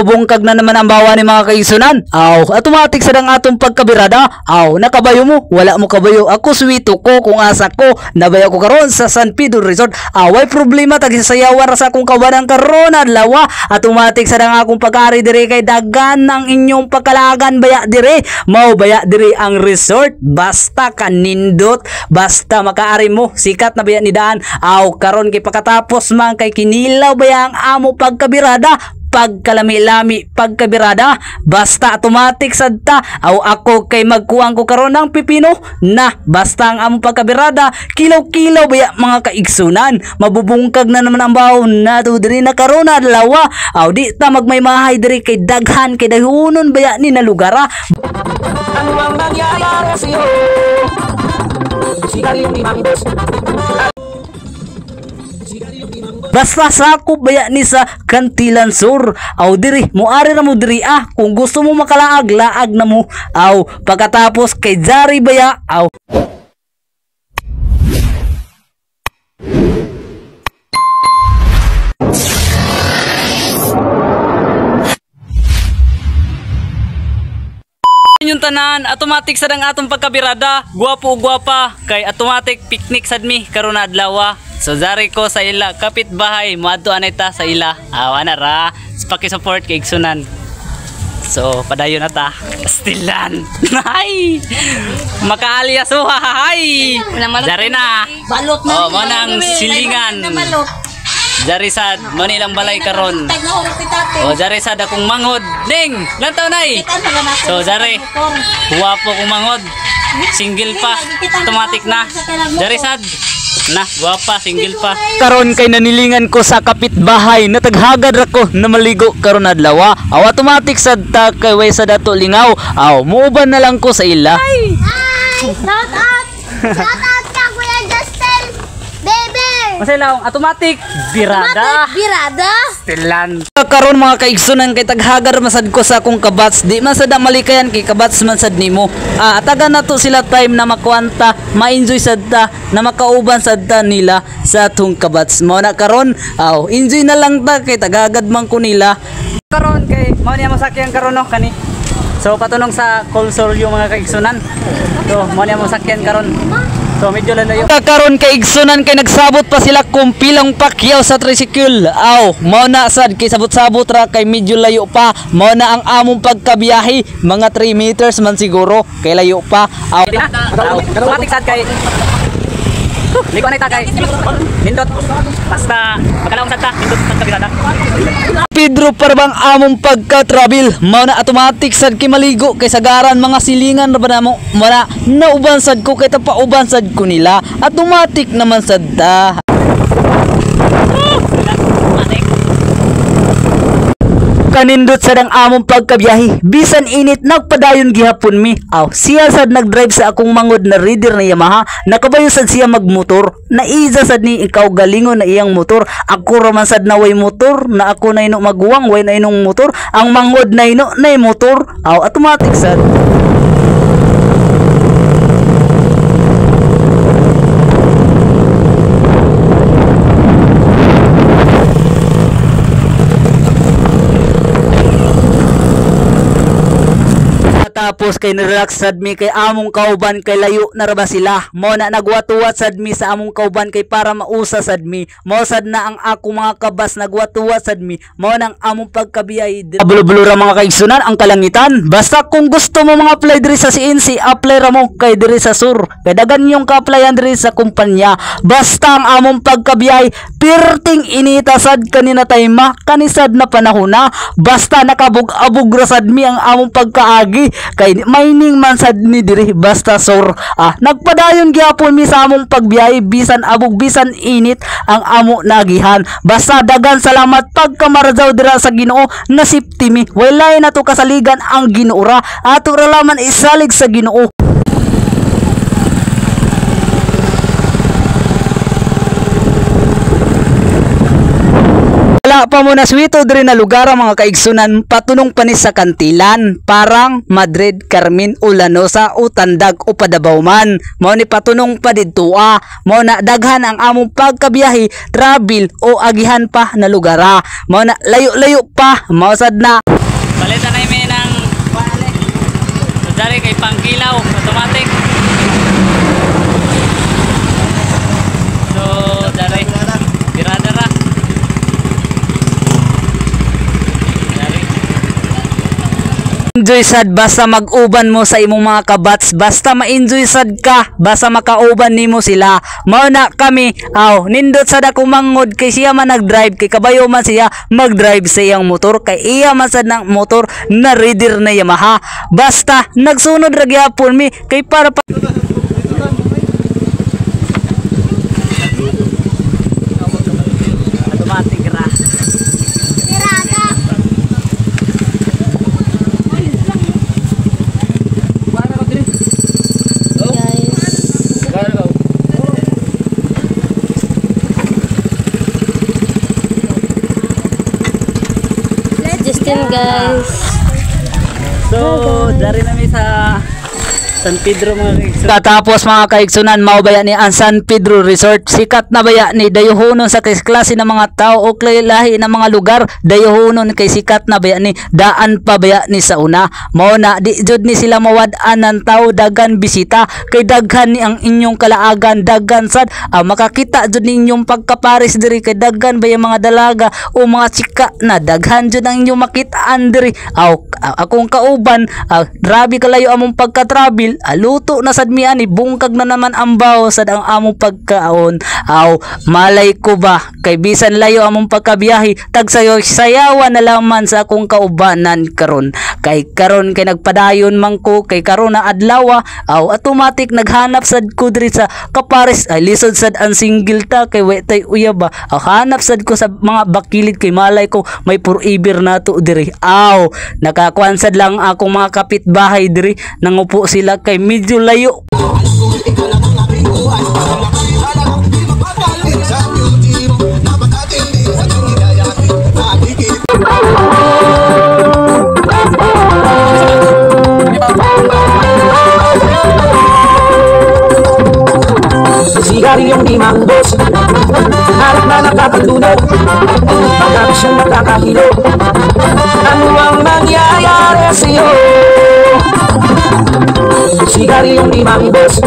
Bungkag na naman ang bawa ni mga kaigsunan. Aw, automatic sa dang atong pagkabirada. Aw, nakabayo mo, wala mo kabayo. Ako suwito ko kung asa ko. Nabayo ko karon sa San Pedro Resort. Away problema tagisayawan ra sa akong kabanan karon adlaw. Automatic sa dang akong pag-ari dire kay dagan ng inyong pagkalagan baya dire. Mao baya dire ang resort. Basta kanindot, basta makaari mo. Sikat na baya ni daan. Aw, karon kay pagkatapos man kay kinilaw baya ang amo pagkabirada. Pagkalami-lami pagkabirada, basta automatic sadta. Aw ako kay magkuang ko karon ng pipino na basta ang among pagkabirada kilaw-kilaw baya mga kaigsunan. Mabubungkag na naman ang bahon nato diri na karon adlaw. Aw di ta magmaymahay diri kay daghan kay dahunon baya ni na lugar. Ano ang nangyayari sa'yo? Sigarilyo ni Mami Boss. Basta sakop baya ni sa Kantilan Sur. Aw diri moari ra mo diri kung gusto mo makalaag-laag na mo. Aw pagkatapos kay Jari baya. Aw yung tanan, automatic sad ang atong pagkabirada. Guwapo guwapa kay automatic picnic sad mi karon adlaw. So Jari ko sa ila kapitbahay moadto anay ta sa ila. Awana ra paki-support kay igsunan. So padayon na ta. Stilan. Hay. Makaalias hay. Jari na. Balot na. Oh, mo nang silingan. Jari sad mo nilang balay karon. Oh Jari sad akong mangod. Ding, lantaw nay. So Jari, guwapo kong mangod. Single pa, automatic na. Jari sad na, guwapa, single pa. Karon kay nanilingan ko sa kapitbahay na taghagad ra ko na maligo karon adlaw. Aw automatic sad ta kay way sa dato lingaw. Aw muuban na lang ko sa ila. Hi! Shout out! Shout out ka Kuya Justin! Baby! Masailawong automatic birada. Birada? Stilan. Karon mga kaigsunan kay taghagar masad ko sa akong kabats. Di man sad malikayan kay kabats man sad nimo. Atagan na to sila time na makuanta, ma-enjoy sad ta, na makauban sad ta nila sa atong kabats. Mao na karon, enjoy na lang ta kay tagagad man ko nila. Karon kay mao niya masakyan karon no kani. So patunong sa Colsoryo mga kaigsunan. So mao niya masakyan karon. So medyo lalayo. Karon kay igsunan kay nagsabot pa sila kung pilang pakyaw sa tricycle. Aw, mao na sad kay sabot-sabot ra kay medyo layo pa. Mao na ang among pagkabiyahe, mga 3 meters man siguro kay layo pa. Aw. Automatic sad kay liko na ta kay nindot. Basta makalawang sad ta, nindot pagkabirada. Pedro Parbang among pagka-travel. Mao na automatic sad kay maligo kay sagaran mga silingan ra ba namo. Mara nauban sad ko kay tapauban sad ko nila. Automatic naman sad ta. Kanindot sad ang among pagkabiyahe. Bisan init nagpadayon gihapon mi. Aw, siya sad nagdrive sa akong mangod na reader na Yamaha. Nakabayo sad siya magmotor. Naiza sad ni ikaw galingon na iyang motor. Ako ra man sad na way motor, na ako na ino maguwang way na inong motor. Ang mangod na ino na motor. Aw, automatic sad. Tapos kay nirelax sad mi kay among kauban kay layo na ra ba sila. Mo na nagwatuwat sad mi sa among kauban kay para mausa sad mi. Mo sad na ang ako mga kabas nagwatuwat sad mi. Mo nang among pagkabiyay. Bulo-bulo ra mga kaigsunan ang kalangitan. Basta kung gusto mo mga apply diri sa CNC, apply ra mo kay diri sa Sur. Kay dagan yung ka-applyan diri sa kumpanya. Basta ang among pagkabiyay pirting inita sad kanina tayma kanisad na panahon na. Basta nakabug-abug ra sad mi ang among pagkaagi. Kay mining man sad ni diri basta Sur. Nagpadayon gyapon mi sa among pagbiyahe bisan abog bisan init ang amo nagihan. Basta dagan salamat pagkamaradzaw dira sa Ginoo na safety mi. Walay na to kasaligan ang Ginoo ra. Ato ra laman isalig sa Ginoo. Wala pa mo na swito diri na lugar ang mga kaigsunan patunong panis sa Kantilan, parang Madrid, Carmen, Ulanosa, o Tandag o Padabaw man. Mao ni patunong pa didto mao na daghan ang among pagkabiyahe, travel o agihan pa na lugar. Mao na layo-layo pa, mao sad na. Palitan na mi ng pale. So dari kay pangkilaw, automatic. So dari dira-dira. Enjoy sad basta mag-uban mo sa imong mga kabats, basta ma-enjoy sad ka basta makauban nimo sila. Mao na kami nindot sad ako mangod kay siya man nag-drive, kay kabayo man siya mag-drive sa iyang motor, kay iya man sad ng motor na rider na Yamaha. Basta nagsunod ra gyapon mi kay para pa automatic ra. Justin, guys. So, dari nami sa San Pedro mga kaigsunan. Katapos mga kaigsunan, maubaya ni ang San Pedro Resort. Sikat na baya ni dayuhunon sa klase ng mga tao o lahi ng mga lugar. Dayuhunon kay sikat na baya ni daan pa baya ni sa una. Mao na di jud ni sila mawad-an ng tao, dagan bisita kay daghan ni ang inyong kalaagan, daghan sad makakita jud ni inyong pagkapares diri kay daghan baya mga dalaga o mga chika na daghan jud ang inyong makitaan diri. Akong kauban, grabe kalayo among pagka-travel. Luto na sad mi ani, bungkag na naman ang bawo sad ang among pagkaon. Malay ko ba kay bisan layo among pagkabiyahe, tagsayo sayawan na laman sa akong kaubanan karon. Kay karon kay nagpadayon man ko, kay karon na adlaw automatic naghanap sad ko diri sa kapares. Lisod sad ang single ta kay wetay uyab ba. Hanap sad ko sa mga bakilid kay malay ko may forever nato diri. Nakakuan sad lang akong mga kapitbahay diri, nangupo sila kay medyo layo. Sigaryong di manggos, harap na nakakatulog, pagkakasyon nakakahilo. Ano ang nangyayari sa'yo? Sigaryong di manggos.